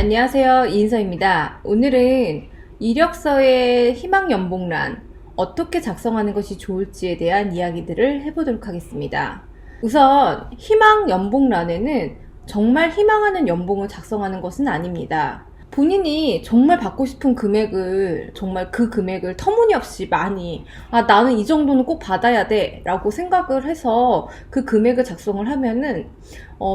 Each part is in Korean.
안녕하세요. 이인서입니다. 오늘은 이력서의 희망 연봉란 어떻게 작성하는 것이 좋을지에 대한 이야기들을 해보도록 하겠습니다. 우선 희망 연봉란에는 정말 희망하는 연봉을 작성하는 것은 아닙니다. 본인이 정말 받고 싶은 금액을 정말 그 금액을 터무니없이 많이 나는 이 정도는 꼭 받아야 돼 라고 생각을 해서 그 금액을 작성을 하면은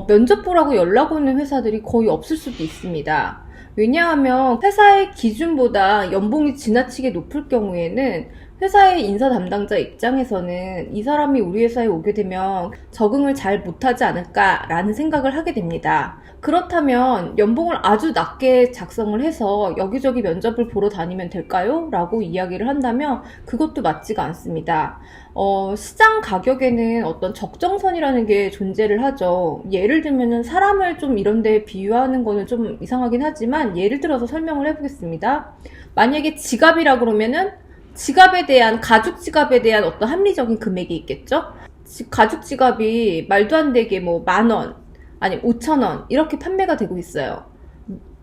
면접 보라고 연락 오는 회사들이 거의 없을 수도 있습니다. 왜냐하면 회사의 기준보다 연봉이 지나치게 높을 경우에는 회사의 인사 담당자 입장에서는 이 사람이 우리 회사에 오게 되면 적응을 잘 못하지 않을까라는 생각을 하게 됩니다. 그렇다면 연봉을 아주 낮게 작성을 해서 여기저기 면접을 보러 다니면 될까요? 라고 이야기를 한다면 그것도 맞지가 않습니다. 시장 가격에는 어떤 적정선이라는 게 존재를 하죠. 예를 들면은 사람을 좀 이런 데 비유하는 거는 좀 이상하긴 하지만 예를 들어서 설명을 해보겠습니다. 만약에 지갑이라 그러면은 가죽 지갑에 대한 어떤 합리적인 금액이 있겠죠? 가죽 지갑이 말도 안 되게 뭐 10,000원, 아니 5,000원 이렇게 판매가 되고 있어요.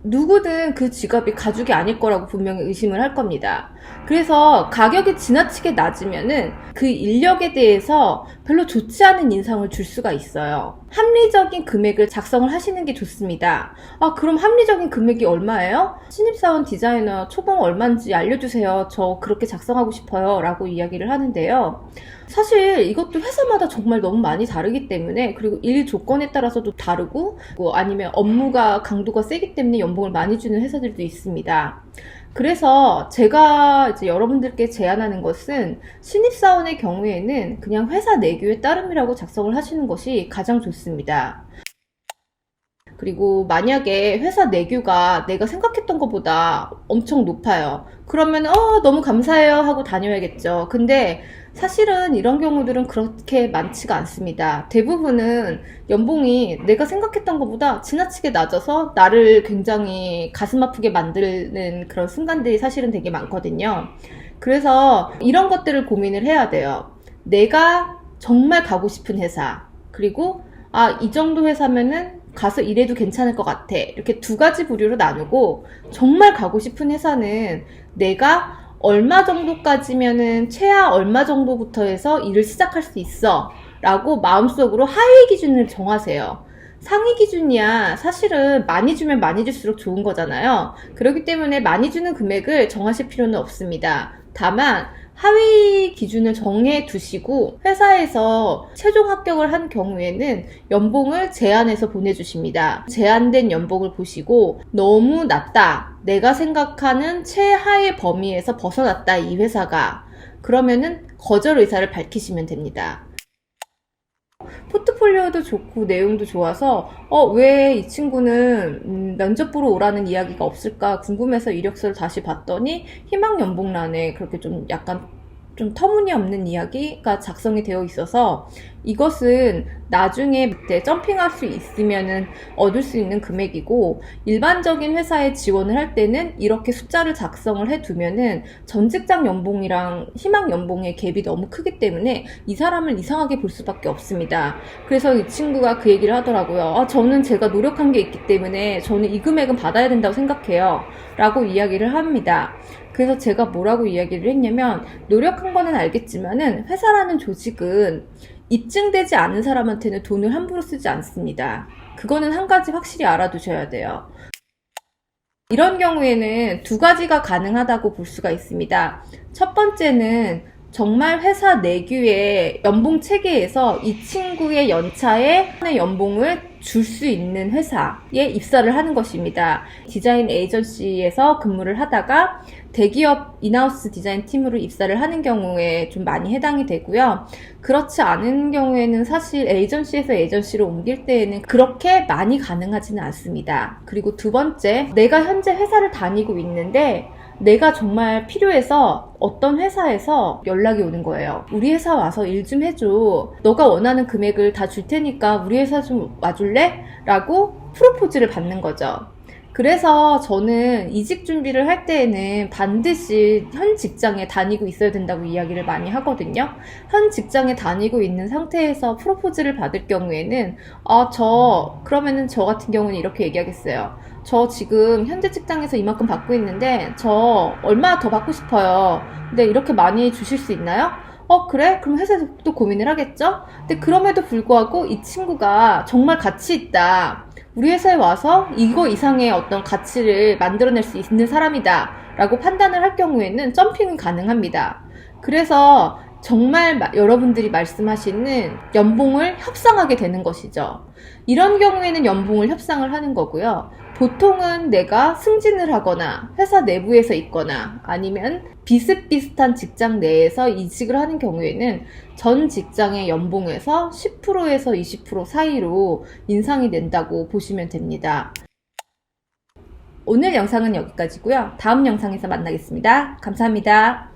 누구든 그 지갑이 가죽이 아닐 거라고 분명히 의심을 할 겁니다. 그래서 가격이 지나치게 낮으면은 그 인력에 대해서 별로 좋지 않은 인상을 줄 수가 있어요. 합리적인 금액을 작성을 하시는 게 좋습니다. 그럼 합리적인 금액이 얼마예요? 신입사원 디자이너 초봉 얼마인지 알려주세요. 저 그렇게 작성하고 싶어요. 라고 이야기를 하는데요. 사실 이것도 회사마다 정말 너무 많이 다르기 때문에, 그리고 일 조건에 따라서도 다르고, 아니면 업무가 강도가 세기 때문에 연봉을 많이 주는 회사들도 있습니다. 그래서 제가 이제 여러분들께 제안하는 것은 신입사원의 경우에는 그냥 회사 내규에 따름이라고 작성을 하시는 것이 가장 좋습니다. 그리고 만약에 회사 내규가 내가 생각했던 것보다 엄청 높아요. 그러면 너무 감사해요 하고 다녀야겠죠. 근데 사실은 이런 경우들은 그렇게 많지가 않습니다. 대부분은 연봉이 내가 생각했던 것보다 지나치게 낮아서 나를 굉장히 가슴 아프게 만드는 그런 순간들이 사실은 되게 많거든요. 그래서 이런 것들을 고민을 해야 돼요. 내가 정말 가고 싶은 회사, 그리고 이 정도 회사면은 가서 일해도 괜찮을 것 같아. 이렇게 두 가지 부류로 나누고, 정말 가고 싶은 회사는 내가 얼마 정도까지면은 최하 얼마 정도부터 해서 일을 시작할 수 있어 라고 마음속으로 하위 기준을 정하세요. 상위 기준이야 사실은 많이 주면 많이 줄수록 좋은 거잖아요. 그렇기 때문에 많이 주는 금액을 정하실 필요는 없습니다. 다만 하위 기준을 정해 두시고 회사에서 최종 합격을 한 경우에는 연봉을 제안해서 보내주십니다. 제안된 연봉을 보시고 너무 낮다, 내가 생각하는 최하의 범위에서 벗어났다 이 회사가, 그러면은 거절 의사를 밝히시면 됩니다. 포트폴리오도 좋고 내용도 좋아서 왜 이 친구는 면접 보러 오라는 이야기가 없을까 궁금해서 이력서를 다시 봤더니 희망 연봉란에 그렇게 좀 약간 좀 터무니없는 이야기가 작성이 되어 있어서 이것은 나중에 밑에 점핑할 수 있으면은 얻을 수 있는 금액이고, 일반적인 회사에 지원을 할 때는 이렇게 숫자를 작성을 해두면은 전 직장 연봉이랑 희망 연봉의 갭이 너무 크기 때문에 이 사람을 이상하게 볼 수밖에 없습니다. 그래서 이 친구가 그 얘기를 하더라고요. 저는 제가 노력한 게 있기 때문에 저는 이 금액은 받아야 된다고 생각해요 라고 이야기를 합니다. 그래서 제가 뭐라고 이야기를 했냐면, 노력한 거는 알겠지만은 회사라는 조직은 입증되지 않은 사람한테는 돈을 함부로 쓰지 않습니다. 그거는 한 가지 확실히 알아두셔야 돼요. 이런 경우에는 두 가지가 가능하다고 볼 수가 있습니다. 첫 번째는 정말 회사 내규의 연봉 체계에서 이 친구의 연차에 연봉을 줄 수 있는 회사에 입사를 하는 것입니다. 디자인 에이전시에서 근무를 하다가 대기업 인하우스 디자인 팀으로 입사를 하는 경우에 좀 많이 해당이 되고요. 그렇지 않은 경우에는 사실 에이전시에서 에이전시로 옮길 때에는 그렇게 많이 가능하지는 않습니다. 그리고 두 번째, 내가 현재 회사를 다니고 있는데 내가 정말 필요해서 어떤 회사에서 연락이 오는 거예요. 우리 회사 와서 일 좀 해줘. 너가 원하는 금액을 다 줄 테니까 우리 회사 좀 와줄래? 라고 프로포즈를 받는 거죠. 그래서 저는 이직 준비를 할 때에는 반드시 현 직장에 다니고 있어야 된다고 이야기를 많이 하거든요. 현 직장에 다니고 있는 상태에서 프로포즈를 받을 경우에는 그러면은 저 같은 경우는 이렇게 얘기하겠어요. 저 지금 현재 직장에서 이만큼 받고 있는데 저 얼마 더 받고 싶어요. 근데 이렇게 많이 주실 수 있나요? 그래? 그럼 회사에서 또 고민을 하겠죠? 근데 그럼에도 불구하고 이 친구가 정말 가치 있다. 우리 회사에 와서 이거 이상의 어떤 가치를 만들어낼 수 있는 사람이다. 라고 판단을 할 경우에는 점핑이 가능합니다. 그래서 정말 여러분들이 말씀하시는 연봉을 협상하게 되는 것이죠. 이런 경우에는 연봉을 협상을 하는 거고요. 보통은 내가 승진을 하거나 회사 내부에서 있거나 아니면 비슷비슷한 직장 내에서 이직을 하는 경우에는 전 직장의 연봉에서 10%에서 20% 사이로 인상이 된다고 보시면 됩니다. 오늘 영상은 여기까지고요. 다음 영상에서 만나겠습니다. 감사합니다.